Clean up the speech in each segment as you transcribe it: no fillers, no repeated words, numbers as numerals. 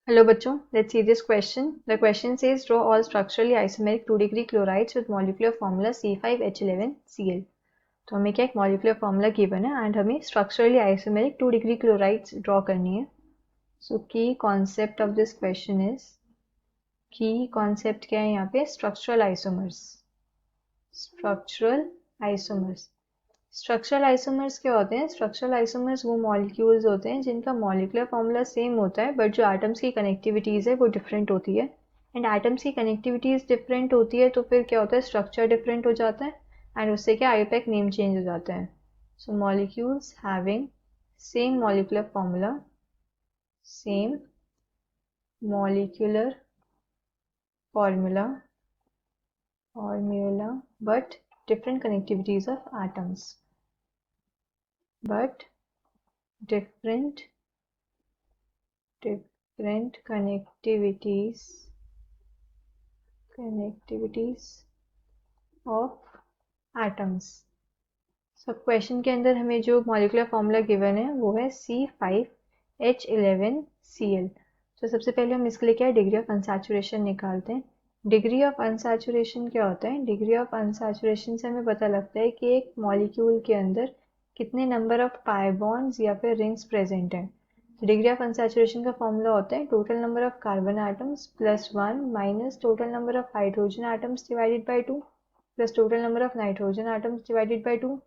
Hello बच्चों, let's see this question. The question says draw all structurally isomeric 2-degree chlorides with molecular formula C5H11Cl. तो हमें क्या एक molecular formula given है and हमें structurally isomeric 2-degree chlorides draw करनी है. So key concept of this question is क्या है यहाँ पे structural isomers. स्ट्रक्चरल आइसोमर्स क्या होते हैं? स्ट्रक्चरल आइसोमर्स वो मॉलिक्यूल्स होते हैं जिनका मॉलिक्यूलर फॉर्मूला सेम होता है बट जो एटम्स की कनेक्टिविटीज़ है वो डिफरेंट होती है. एंड एटम्स की कनेक्टिविटीज़ डिफरेंट होती है तो फिर क्या होता है, स्ट्रक्चर डिफरेंट हो जाता है एंड उससे क्या आईयूपैक नेम चेंज हो जाता है. So molecules having same molecular formula but different connectivities of atoms. But different connectivities of atoms. सब क्वेश्चन के अंदर हमें जो मॉलिक्यूलर फॉर्मूला गिवन है वो है C5H11Cl. तो सबसे पहले हम इसके लिए क्या डिग्री ऑफ अनसैचुरेशन निकालते हैं. डिग्री ऑफ अनसैचुरेशन क्या होता है? डिग्री ऑफ अनसैचुरेशन से हमें पता लगता है कि एक मॉलिक्यूल के अंदर कितने नंबर ऑफ पाई बॉन्ड्स या फिर रिंग्स प्रेजेंट हैं. तो डिग्री ऑफ अनसैचुरेशन का फॉर्मूला होता है total number of carbon atoms plus 1 minus total number of hydrogen atoms divided by 2 plus total number of nitrogen atoms divided by 2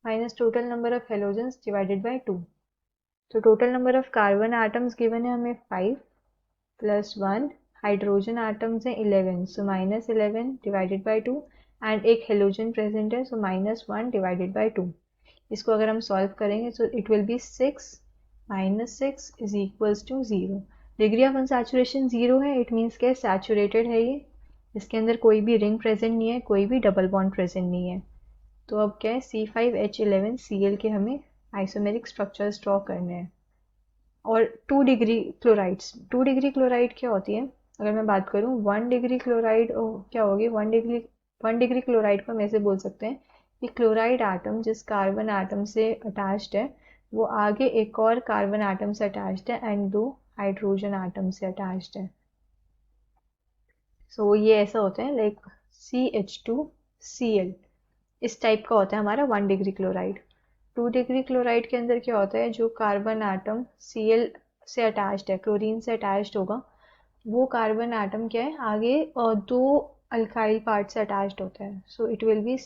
minus total number of halogens divided by 2. तो total number of carbon atoms given है हमें 5 plus 1, hydrogen atoms हैं 11 so minus 11 divided by 2 and एक halogen present है so minus 1 divided by 2. इसको अगर हम solve करेंगे तो it will be 6 minus 6 is equals to 0. Degree of unsaturation 0 है, इट मीन्स क्या सैचुरेटेड है ये. इसके अंदर कोई भी रिंग प्रेजेंट नहीं है, कोई भी डबल बॉन्ड प्रेजेंट नहीं है. तो अब क्या है, C5H11Cl के हमें आइसोमेरिक स्ट्रक्चर्स ड्रॉ करने हैं. और 2 डिग्री क्लोराइड क्या होती है? अगर मैं बात करूं 1 डिग्री क्लोराइड क्या होगी, 1 डिग्री क्लोराइड को हम ऐसे बोल सकते हैं कि क्लोराइड एटम जिस कार्बन एटम से अटैच्ड है वो आगे एक और कार्बन एटम से अटैच्ड है एंड 2 हाइड्रोजन एटम से अटैच्ड है. सो ये ऐसा होता है लाइक CH2Cl. इस टाइप का होता है हमारा 1 डिग्री क्लोराइड. 2 डिग्री क्लोराइड के अंदर क्या होता है, जो कार्बन एटम Cl से अटैच्ड है, क्लोरीन से अटैच्ड होगा, वो कार्बन एटम क्या है आगे दो अल्काइल पार्ट से अटैच्ड होता है. So it will B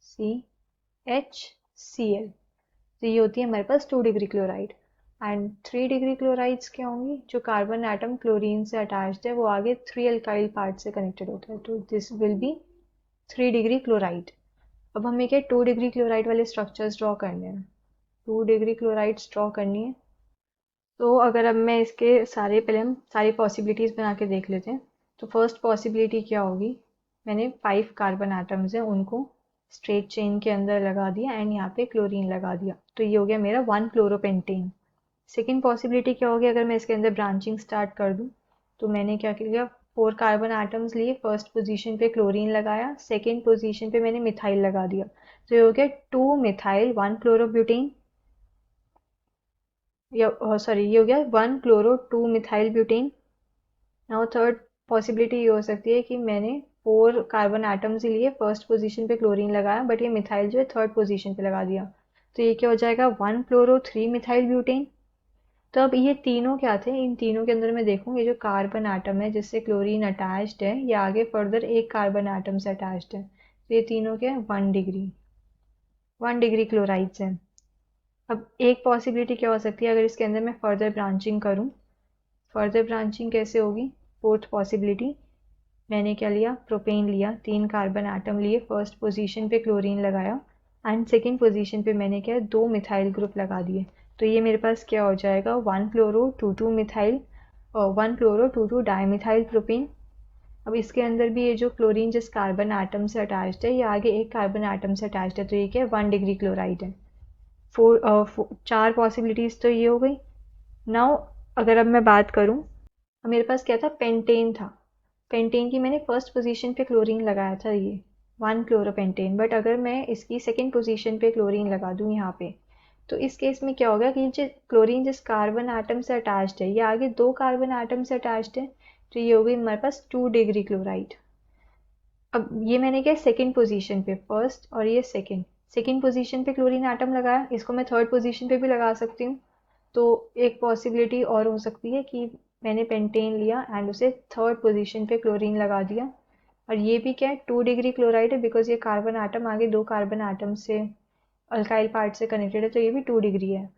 CHCl. तो ये होती है हमारे पास 2 degree chloride. And 3 degree chlorides क्या होंगी, जो कार्बन एटम क्लोरीन से अटैच्ड है वो आगे 3 अल्काइल पार्ट से कनेक्टेड होता है. तो this will be 3 degree chloride. अब हमें क्या 2 डिग्री क्लोराइड वाले स्ट्रक्चर्स ड्रॉ करने हैं. 2 डिग्री क्लोराइड्स ड्रॉ करनी है. तो अगर अब मैं इसके पहले हम सारी पॉसिबिलिटीज़ बना के देख लेते हैं. तो फर्स्ट पॉसिबिलिटी क्या होगी, मैंने 5 कार्बन एटम्स हैं उनको स्ट्रेट चेन के अंदर लगा दिया एंड यहाँ पे क्लोरीन लगा दिया. तो ये हो गया मेरा 1 क्लोरोपेंटेन. सेकेंड पॉसिबिलिटी क्या होगी, अगर मैं इसके अंदर ब्रांचिंग स्टार्ट कर दूँ. तो मैंने क्या किया, 4 कार्बन एटम्स लिए, फर्स्ट पोजीशन पे क्लोरीन लगाया, सेकेंड पोजीशन पे मैंने मिथाइल लगा दिया. तो ये हो गया 2 मिथाइल 1 क्लोरोब्यूटेन, या सॉरी ये हो गया 1 chloro 2 methyl butane. Now third possibility ये हो सकती है कि मैंने 4 कार्बन एटम्स ही लिए, फर्स्ट पोजीशन पे क्लोरीन लगाया बट ये मिथाइल जो है थर्ड पोजीशन पे लगा दिया. तो ये क्या हो जाएगा 1 क्लोरो 3 मिथाइल ब्यूटेन. तो अब ये तीनों क्या थे, इन तीनों के अंदर मैं देखूँ ये जो कार्बन एटम है जिससे क्लोरीन अटैच्ड है ये आगे फर्दर एक कार्बन एटम से अटैच्ड है. तो ये तीनों क्या है 1 डिग्री क्लोराइड्स हैं. अब एक पॉसिबिलिटी क्या हो सकती है, अगर इसके अंदर मैं फर्दर ब्रांचिंग करूँ. फर्दर ब्रांचिंग कैसे होगी, फोर्थ पॉसिबिलिटी, मैंने क्या लिया, प्रोपेन लिया, 3 कार्बन एटम लिए, फर्स्ट पोजीशन पे क्लोरीन लगाया एंड सेकेंड पोजीशन पे मैंने क्या 2 मिथाइल ग्रुप लगा दिए. तो ये मेरे पास क्या हो जाएगा 1 chloro 2 methyl 1 chloro 2 dimethyl propane. अब इसके अंदर भी ये जो क्लोरीन जिस कार्बन एटम से अटैच्ड है ये आगे एक कार्बन एटम से अटैच्ड है. तो ये क्या 1 डिग्री क्लोराइड है. 4 पॉसिबिलिटीज़ तो ये हो गई. नाउ अगर अब मैं बात करूँ, मेरे पास क्या था, पेंटेन था. पेंटेन की मैंने फर्स्ट पोजीशन पे क्लोरीन लगाया था, ये 1 क्लोरोपेंटेन. बट अगर मैं इसकी सेकेंड पोजीशन पे क्लोरीन लगा दूँ यहाँ पे, तो इस केस में क्या होगा कि जो क्लोरीन जिस कार्बन आटम से अटैच्ड है, ये आगे 2 कार्बन आटम से अटैच्ड है, तो ये हो गई हमारे पास 2 डिग्री क्लोराइड। अब ये मैंने क्या सेकंड पोजीशन पे, फर्स्ट और ये सेकंड पोजीशन पे क्लोरीन आटम लगाया, इसको मैं थर्ड पोजीशन पे भी लगा सकती हूँ। तो एक पॉसिबिलिटी और हो सकती है कि मैंने पेंटेन लिया एंड उसे थर्ड पोजीशन पे क्लोरीन लगा दिया, और ये भी क्या है 2 डिग्री क्लोराइड है, बिकॉज ये कार्बन आटम आगे 2 कार्बन आटम से अल्काइल पार्ट से कनेक्टेड है, तो ये भी 2 डिग्री है।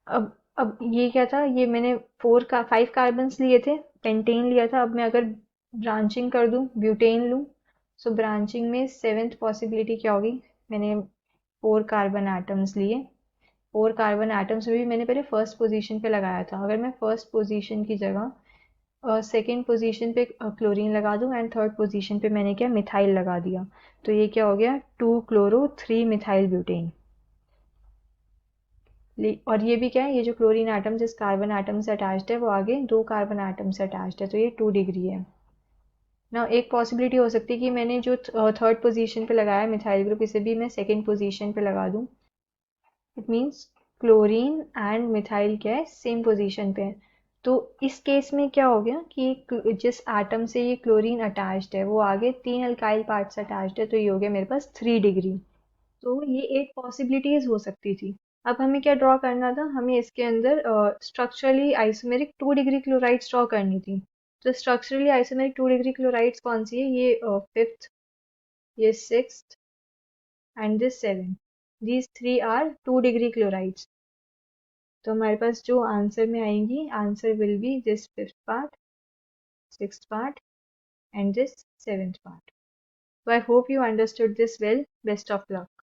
अब ये क्या था, ये मैंने 5 कार्बन्स लिए थे, पेंटेन लिया था। अब मैं अगर ब्रांचिंग कर दूं, ब्यूटेन लूं, सो ब्रांचिंग में सेवेंथ पॉसिबिलिटी क्या होगी, मैंने 4 कार्बन एटम्स लिए। 4 कार्बन एटम्स में भी मैंने पहले फर्स्ट पोजीशन पे लगाया था, अगर मैं फर्स्ट पोजीशन की जगह सेकेंड पोजीशन पे क्लोरीन लगा दूं एंड थर्ड पोजीशन पे मैंने क्या मिथाइल लगा दिया, तो ये क्या हो गया 2 क्लोरो 3 मिथाइल ब्यूटेन। और ये भी क्या है, ये जो क्लोरीन एटम जिस कार्बन एटम से अटैच्ड है वो आगे 2 कार्बन एटम से अटैच्ड है, तो ये 2 डिग्री है ना। एक पॉसिबिलिटी हो सकती है कि मैंने जो थर्ड पोजीशन पे लगाया मिथाइल ग्रुप, इसे भी मैं सेकेंड पोजीशन पे लगा दूं। It means chlorine and methyl क्या है सेम पोजीशन पे है। तो इस केस में क्या हो गया कि जिस एटम से ये क्लोरीन अटैच्ड है वो आगे 3 अल्काइल पार्ट से अटैच्ड है, तो ये हो गया मेरे पास 3 डिग्री। तो ये 8 पॉसिबिलिटीज हो सकती थी। अब हमें क्या ड्रॉ करना था, हमें इसके अंदर structurally isomeric 2 degree chlorides draw करनी थी। तो स्ट्रक्चरली आइसोमेरिक 2 डिग्री क्लोराइड्स कौन सी है, ये फिफ्थ, ये sixth and this seven, these three are 2 degree chlorides. तो हमारे पास जो आंसर में आएंगी, answer will be this fifth part, sixth part and this seventh part. So I hope you understood this well. Best of luck.